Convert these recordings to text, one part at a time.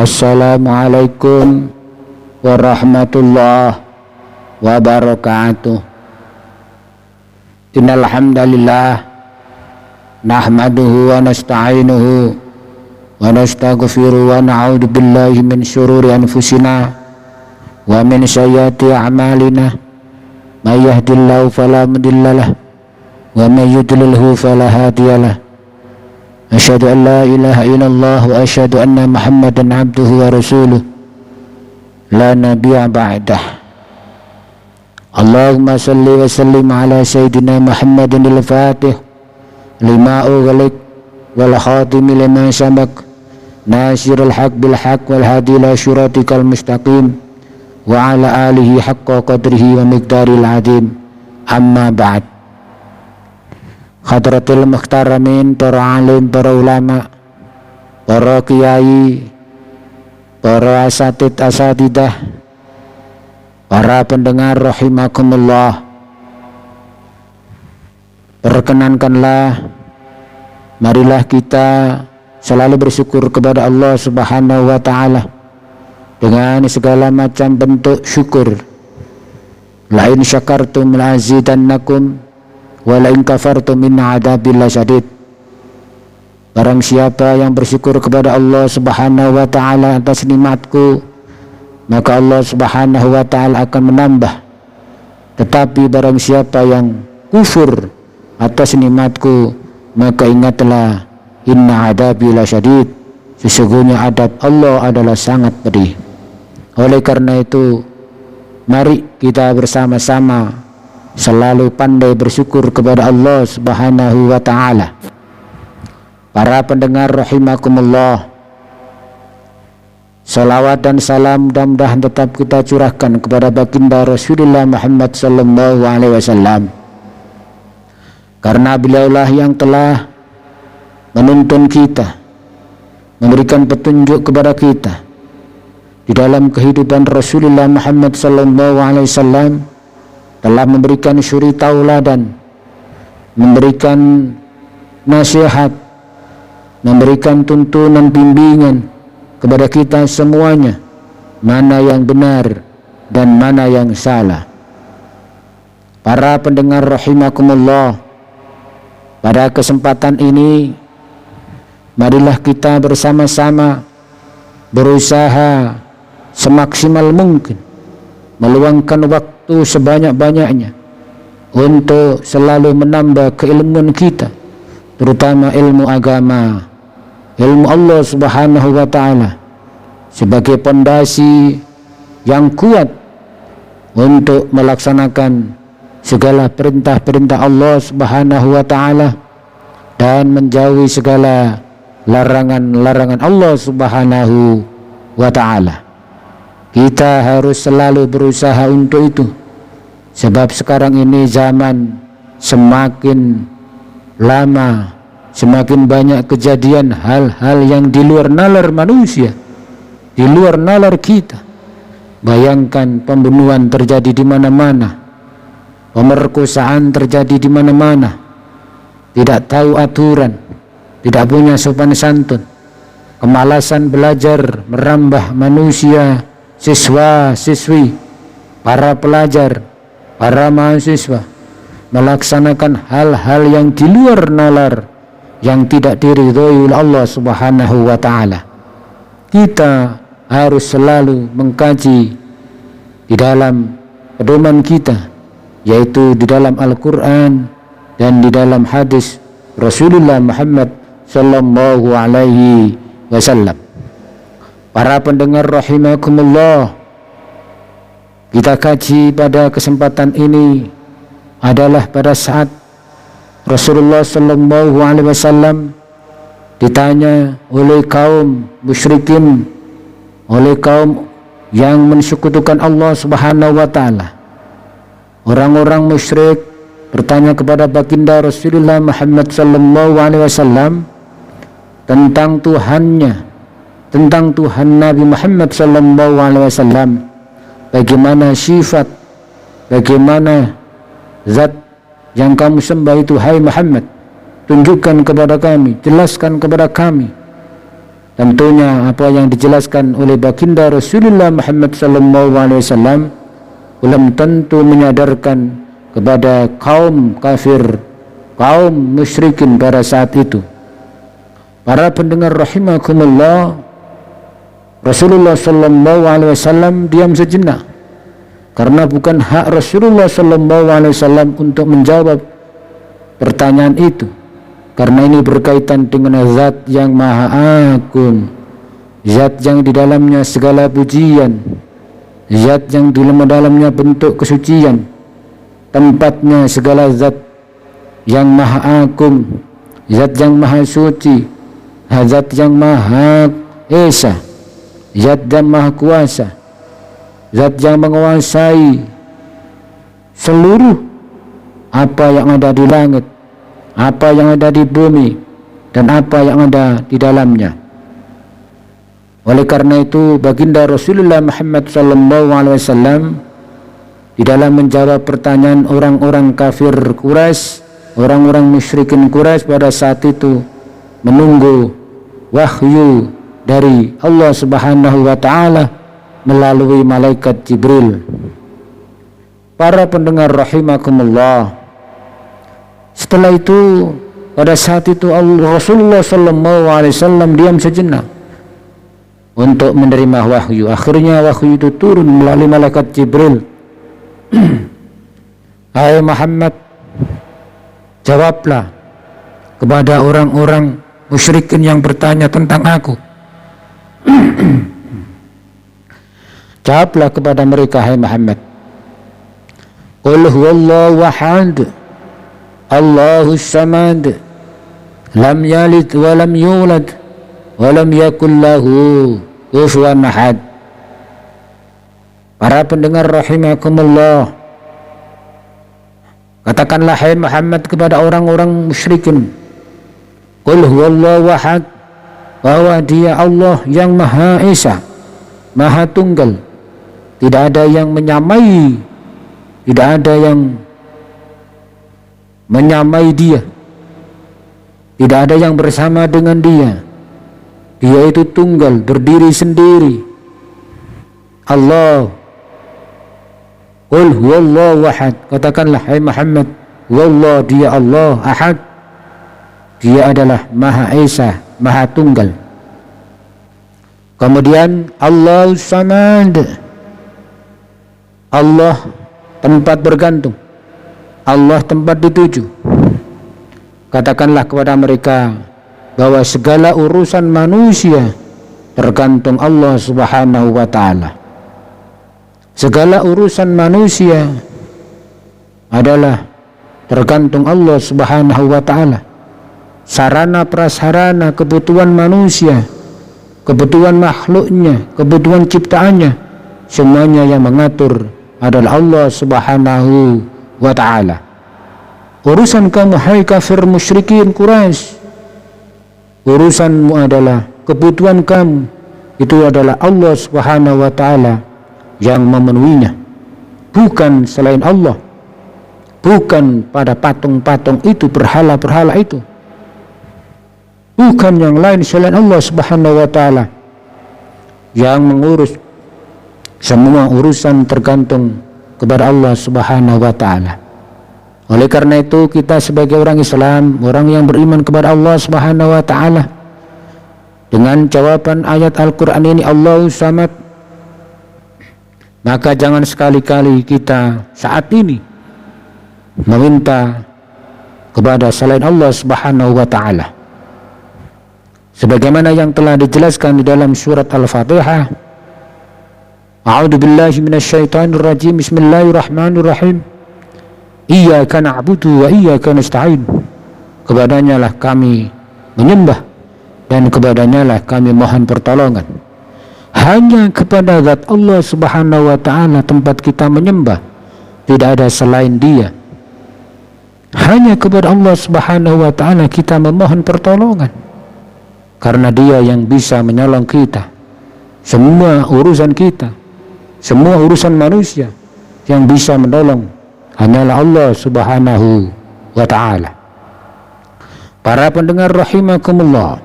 Assalamualaikum warahmatullahi wabarakatuh. Innal hamdalillah nahmaduhu wa nasta'inuhu wa nastaghfiruhu wa na'udzu billahi min syururi anfusina wa min sayyiati a'malina. May yahdihillahu fala mudhillalah wa may yudlilhu fala hadiyalah. Asyhadu an la ilaha illallah wa asyhadu anna Muhammadan abduhu wa rasuluh la nabiyya ba'dah. Allahumma salli wa sallim ala sayyidina Muhammadin al-Fatih lima ughliq wal khatimi lima sabaq nasirul haq bil haq wal hadi ila syiratikal mustaqim wa ala alihi haqqa qadrihi wa miqdaril azim. Amma ba'd. Hadratil muhtaramin, para alim, para ulama, para kiai, para asatidah, para pendengar rahimakumullah. Perkenankanlah, marilah kita selalu bersyukur kepada Allah Subhanahu wa ta'ala dengan segala macam bentuk syukur. La in syakartum la azidannakum wa la in kafartum inna adabil lasyadid. Barang siapa yang bersyukur kepada Allah Subhanahu wa ta'ala atas nikmatku, maka Allah Subhanahu wa ta'ala akan menambah. Tetapi barang siapa yang kufur atas nikmatku, maka ingatlah inna adabil lasyadid, sesungguhnya adab Allah adalah sangat pedih. Oleh karena itu, mari kita bersama-sama selalu pandai bersyukur kepada Allah Subhanahu wa ta'ala. Para pendengar rahimakumullah, salawat dan salam mudah-mudahan tetap kita curahkan kepada baginda Rasulullah Muhammad sallallahu alaihi wasallam, karena beliaulah yang telah menuntun kita, memberikan petunjuk kepada kita di dalam kehidupan Rasulullah Muhammad sallallahu alaihi wasallam, telah memberikan suri tauladan, memberikan nasihat, memberikan tuntunan bimbingan kepada kita semuanya, mana yang benar dan mana yang salah. Para pendengar rahimakumullah, pada kesempatan ini marilah kita bersama-sama berusaha semaksimal mungkin meluangkan waktu sebanyak-banyaknya untuk selalu menambah keilmuan kita, terutama ilmu agama, ilmu Allah Subhanahu wa ta'ala, sebagai pondasi yang kuat untuk melaksanakan segala perintah-perintah Allah Subhanahu wa ta'ala dan menjauhi segala larangan-larangan Allah Subhanahu wa ta'ala. Kita harus selalu berusaha untuk itu, sebab sekarang ini zaman semakin lama semakin banyak kejadian hal-hal yang di luar nalar manusia, di luar nalar kita. Bayangkan, pembunuhan terjadi di mana-mana, pemerkosaan terjadi di mana-mana, tidak tahu aturan, tidak punya sopan santun, kemalasan belajar merambah manusia, siswa-siswi, para pelajar, para mahasiswa melaksanakan hal-hal yang di luar nalar, yang tidak diridhoi oleh Allah Subhanahu wa ta'ala. Kita harus selalu mengkaji di dalam pedoman kita, yaitu di dalam Al-Quran dan di dalam hadis Rasulullah Muhammad sallallahu alaihi wasallam. Para pendengar rahimakumullah, kita kaji pada kesempatan ini adalah pada saat Rasulullah sallallahu alaihi wasallam ditanya oleh kaum musyrikin, oleh kaum yang mensekutukan Allah Subhanahu wa ta'ala. Orang-orang musyrik bertanya kepada baginda Rasulullah Muhammad sallallahu alaihi wasallam tentang Tuhannya, tentang Tuhan Nabi Muhammad sallallahu alaihi wasallam. Bagaimana sifat, bagaimana zat yang kamu sembah itu, hai Muhammad? Tunjukkan kepada kami, jelaskan kepada kami. tentunya apa yang dijelaskan oleh baginda Rasulullah Muhammad SAW belum tentu menyadarkan kepada kaum kafir, kaum musyrikin pada saat itu. Para pendengar rahimakumullah, Rasulullah SAW diam sejenak, karena bukan hak Rasulullah SAW untuk menjawab pertanyaan itu, karena ini berkaitan dengan zat yang maha agung, zat yang di dalamnya segala pujian, zat yang di dalamnya bentuk kesucian, tempatnya segala zat yang maha agung, zat yang maha suci, zat yang maha esa, zat yang maha kuasa, zat yang menguasai seluruh apa yang ada di langit, apa yang ada di bumi, dan apa yang ada di dalamnya. Oleh karena itu baginda Rasulullah Muhammad SAW di dalam menjawab pertanyaan orang-orang kafir Quraisy, orang-orang musyrikin Quraisy pada saat itu menunggu wahyu dari Allah Subhanahu wa taala melalui malaikat Jibril. Para pendengar rahimakumullah, setelah itu pada saat itu Rasulullah SAW diam sejenak untuk menerima wahyu. Akhirnya wahyu itu turun melalui malaikat Jibril. Hai Muhammad, jawablah kepada orang-orang musyrikin yang bertanya tentang aku. Jawablah kepada mereka, hai Muhammad, qul huwallahu ahad, Allahus samad, lam yalid wa lam yulad wa lam yakul lahu kufuwan ahad. Para pendengar rahimakumullah, katakanlah hai Muhammad kepada orang-orang musyrikin, qul huwallahu ahad, bahwa dia Allah yang Maha Esa, Maha Tunggal, tidak ada yang menyamai, tidak ada yang menyamai dia, tidak ada yang bersama dengan dia. Dia itu tunggal, berdiri sendiri. Allah. Qul huwallahu ahad, katakanlah hai Muhammad, wallah, dia Allah, ahad, dia adalah Maha Esa, Maha Tunggal. Kemudian Allah samad, Allah tempat bergantung, Allah tempat dituju. Katakanlah kepada mereka bahwa segala urusan manusia tergantung Allah Subhanahu wa taala. Segala urusan manusia adalah tergantung Allah Subhanahu wa taala. Sarana prasarana kebutuhan manusia, kebutuhan makhluknya, kebutuhan ciptaannya, semuanya yang mengatur adalah Allah Subhanahu wa taala. Urusan kamu hai kafir musyrikin Quraisy, urusanmu adalah kebutuhan kamu, itu adalah Allah Subhanahu wa taala yang memenuhinya, bukan selain Allah, bukan pada patung-patung itu, berhala-berhala itu, bukan yang lain selain Allah Subhanahu wa taala yang mengurus. Semua urusan tergantung kepada Allah Subhanahu wa taala. Oleh karena itu kita sebagai orang Islam, orang yang beriman kepada Allah Subhanahu wa taala, dengan jawaban ayat Al-Qur'an ini, Allahus samad, maka jangan sekali-kali kita saat ini meminta kepada selain Allah Subhanahu wa taala. Sebagaimana yang telah dijelaskan di dalam surat Al-Fatihah, A'udzu billahi minasyaitonir rajim, bismillahirrahmanirrahim, iyyaka na'budu wa iyyaka nasta'in, kepadanya lah kami menyembah dan kepadanya lah kami mohon pertolongan. Hanya kepada zat Allah Subhanahu wa taala tempat kita menyembah, tidak ada selain dia. Hanya kepada Allah Subhanahu wa taala kita memohon pertolongan, karena dia yang bisa menolong kita. Semua urusan kita, semua urusan manusia, yang bisa menolong hanyalah Allah Subhanahu wa taala. Para pendengar rahimakumullah,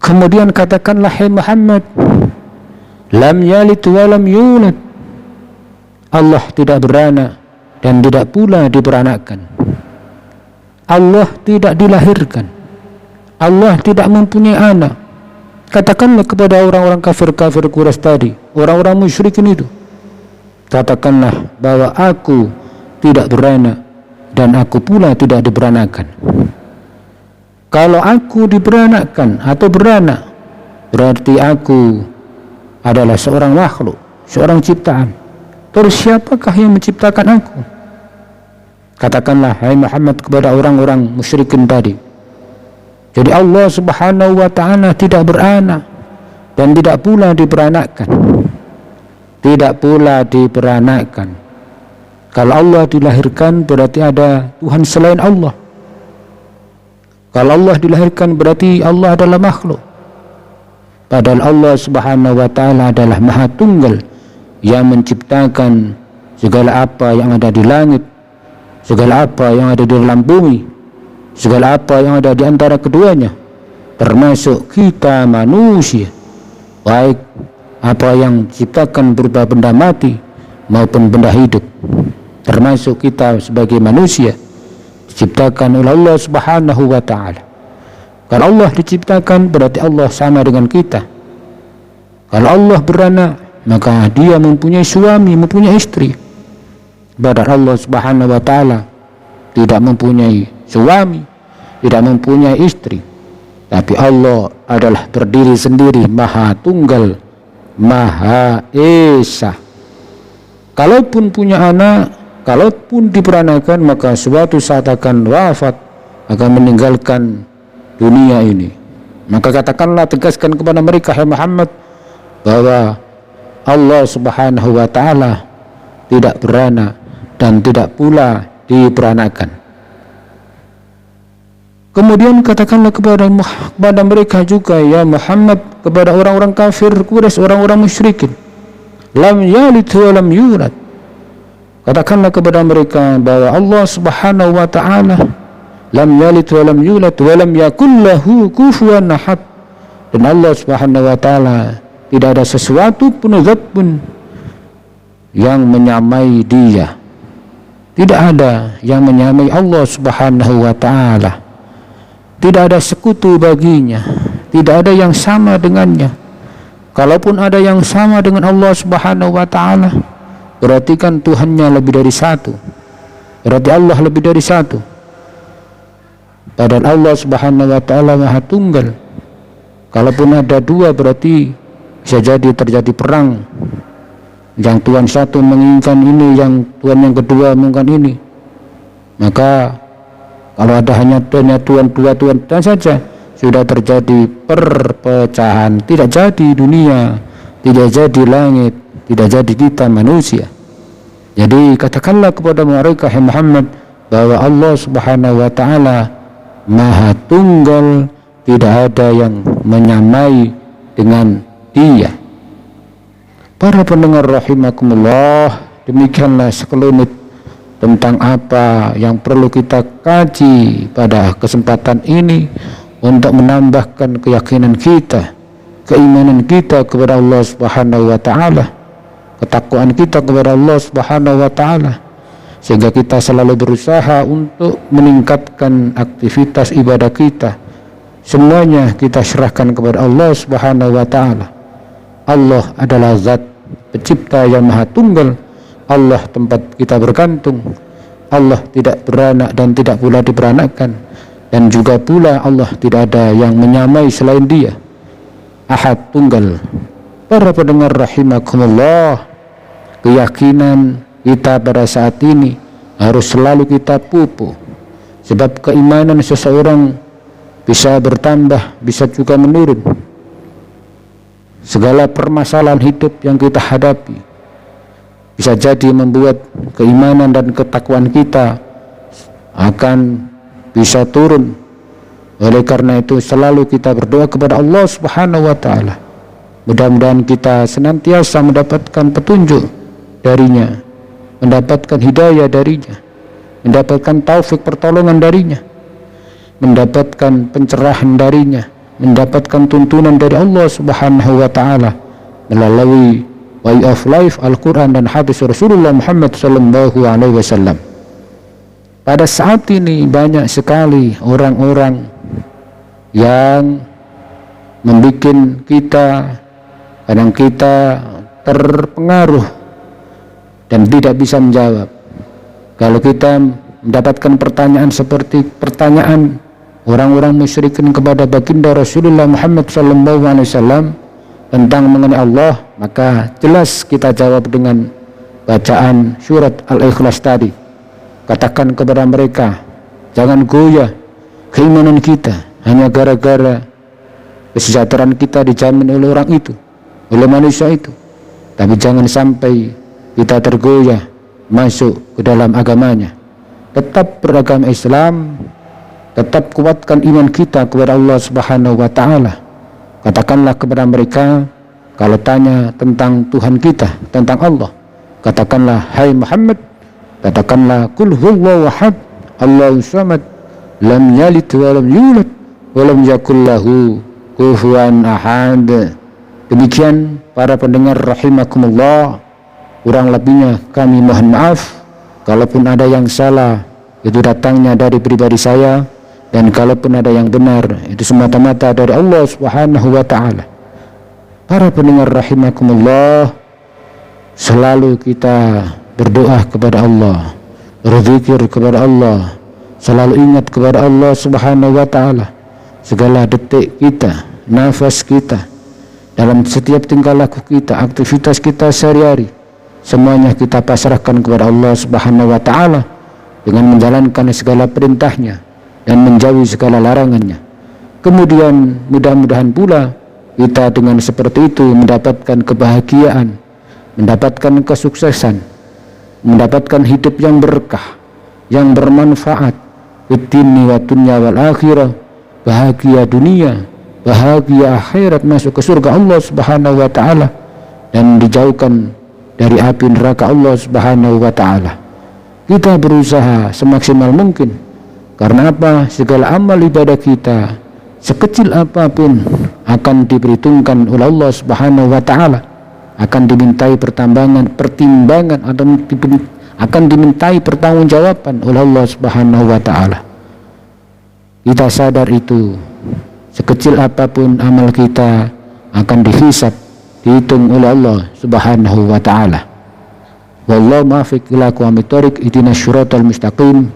Kemudian katakanlah, hai Muhammad, lam yalid wa lam yulad. Allah tidak beranak dan tidak pula diberanakkan. Allah tidak dilahirkan. Allah tidak mempunyai anak. Katakanlah kepada orang-orang kafir-kafir Quraisy tadi, orang-orang musyrikin itu, katakanlah bahwa aku tidak beranak dan aku pula tidak diberanakkan. Kalau aku diberanakkan atau beranak, berarti aku adalah seorang makhluk, seorang ciptaan. Terus siapakah yang menciptakan aku? Katakanlah, hai Muhammad, kepada orang-orang musyrikin tadi. Jadi Allah Subhanahu wa ta'ala tidak beranak dan tidak pula diberanakkan. Tidak pula diberanakkan. Kalau Allah dilahirkan berarti ada Tuhan selain Allah. Kalau Allah dilahirkan berarti Allah adalah makhluk. Padahal Allah Subhanahu wa ta'ala adalah Maha Tunggal yang menciptakan segala apa yang ada di langit, segala apa yang ada di dalam bumi, segala apa yang ada di antara keduanya, termasuk kita manusia, baik apa yang diciptakan berupa benda mati maupun benda hidup, termasuk kita sebagai manusia diciptakan oleh Allah Subhanahu wa ta'ala. Kalau Allah diciptakan berarti Allah sama dengan kita. Kalau Allah beranak, maka dia mempunyai suami, mempunyai istri. Padahal Allah Subhanahu wa ta'ala tidak mempunyai suami, tidak mempunyai istri. Tapi Allah adalah berdiri sendiri, Maha Tunggal, Maha Esa. Kalaupun punya anak, kalaupun diperanakan, maka suatu saat akan wafat, akan meninggalkan dunia ini. Maka katakanlah, tegaskan kepada mereka, hai Muhammad, bahwa Allah Subhanahu wa ta'ala tidak beranak dan tidak pula diperanakan. Kemudian katakanlah kepada mereka juga, ya Muhammad, kepada orang-orang kafir Quraisy, orang-orang musyrikin, lam yalid wa lam yulad. Katakanlah kepada mereka bahwa Allah Subhanahu wa ta'ala lam yalid wa lam yulad wa lam yakul lahu kufuwan ahad. Dan Allah Subhanahu wa ta'ala tidak ada sesuatu pun, zat pun yang menyamai dia. Tidak ada yang menyamai Allah Subhanahu wa ta'ala. Tidak ada sekutu baginya, tidak ada yang sama dengannya. Kalaupun ada yang sama dengan Allah Subhanahu wa ta'ala, berarti kan Tuhannya lebih dari satu, berarti Allah lebih dari satu. Padahal Allah Subhanahu wa ta'ala Maha Tunggal. Kalaupun ada dua, berarti bisa jadi terjadi perang. Yang Tuhan satu menginginkan ini, yang Tuhan yang kedua menginginkan ini. Maka kalau ada hanya Tuhan dua Tuhan dan saja, sudah terjadi perpecahan. Tidak jadi dunia, tidak jadi langit, tidak jadi kita manusia. Jadi katakanlah kepada mereka, hai Muhammad, bahwa Allah Subhanahu wa ta'ala Maha Tunggal, tidak ada yang menyamai dengan dia. Para pendengar rahimakumullah, demikianlah sekelumit tentang apa yang perlu kita kaji pada kesempatan ini untuk menambahkan keyakinan kita, keimanan kita kepada Allah Subhanahu wa ta'ala, ketakwaan kita kepada Allah Subhanahu wa ta'ala, sehingga kita selalu berusaha untuk meningkatkan aktivitas ibadah kita. Semuanya kita serahkan kepada Allah Subhanahu wa ta'ala. Allah adalah zat pencipta yang Maha Tunggal. Allah tempat kita bergantung. Allah tidak beranak dan tidak pula diberanakkan, dan juga pula Allah tidak ada yang menyamai selain dia. Ahad, Tunggal. Para pendengar rahimakumullah, keyakinan kita pada saat ini harus selalu kita pupuk, sebab keimanan seseorang bisa bertambah, bisa juga menurun. Segala permasalahan hidup yang kita hadapi bisa jadi membuat keimanan dan ketakwaan kita akan bisa turun. Oleh karena itu selalu kita berdoa kepada Allah Subhanahu wa ta'ala. Mudah-mudahan kita senantiasa mendapatkan petunjuk darinya, mendapatkan hidayah darinya, mendapatkan taufik pertolongan darinya, mendapatkan pencerahan darinya, mendapatkan tuntunan dari Allah Subhanahu wa taala melalui way of life Al-Quran dan hadis Rasulullah Muhammad sallallahu alaihi wasallam. Pada saat ini banyak sekali orang-orang yang membuat kadang kita terpengaruh dan tidak bisa menjawab. Kalau kita mendapatkan pertanyaan seperti pertanyaan orang-orang musyrikin kepada baginda Rasulullah Muhammad sallallahu alaihi wasallam tentang mengenai Allah, maka jelas kita jawab dengan bacaan surat Al-Ikhlas tadi. Katakan kepada mereka, jangan goyah keimanan kita hanya gara-gara kesejahteraan kita dijamin oleh orang itu, oleh manusia itu. Tapi jangan sampai kita tergoyah masuk ke dalam agamanya. Tetap beragama Islam, tetap kuatkan iman kita kepada Allah Subhanahu wa taala. Katakanlah kepada mereka, kalau tanya tentang Tuhan kita, tentang Allah, katakanlah, hai Muhammad, katakanlah, qul huwallahu ahad, Allahus samad, lam yalid wa lam yulad wa lam yakul lahu kufuwan ahad. Demikian para pendengar rahimakumullah, kurang lebihnya kami mohon maaf. Kalaupun ada yang salah, itu datangnya dari pribadi saya, dan kalaupun ada yang benar, itu semata-mata dari Allah Subhanahu wa taala. Para pendengar rahimakumullah, selalu kita berdoa kepada Allah, berzikir kepada Allah, selalu ingat kepada Allah Subhanahu wa taala. Segala detik kita, nafas kita, dalam setiap tingkah laku kita, aktivitas kita sehari-hari, semuanya kita pasrahkan kepada Allah Subhanahu wa taala dengan menjalankan segala perintahnya dan menjauhi segala larangannya. Kemudian mudah-mudahan pula kita dengan seperti itu mendapatkan kebahagiaan, mendapatkan kesuksesan, mendapatkan hidup yang berkah, yang bermanfaat, fid dini wa dunya wal akhirah, bahagia dunia, bahagia akhirat, masuk ke surga Allah Subhanahu wa taala dan dijauhkan dari api neraka Allah Subhanahu wa taala. Kita berusaha semaksimal mungkin. Karena apa? Segala amal ibadah kita, sekecil apapun, akan diperhitungkan oleh Allah Subhanahu wa taala, akan dimintai pertimbangan atau akan dimintai pertanggungjawaban oleh Allah Subhanahu wa taala. Kita sadar itu, sekecil apapun amal kita akan dihisab, dihitung oleh Allah Subhanahu wa taala. Wallahu muwaffiq ila aqwamit thoriq, ihdinas syiratal mustaqim,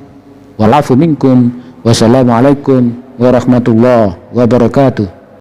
wal afu minkum, wassalamualaikum warahmatullahi wabarakatuh.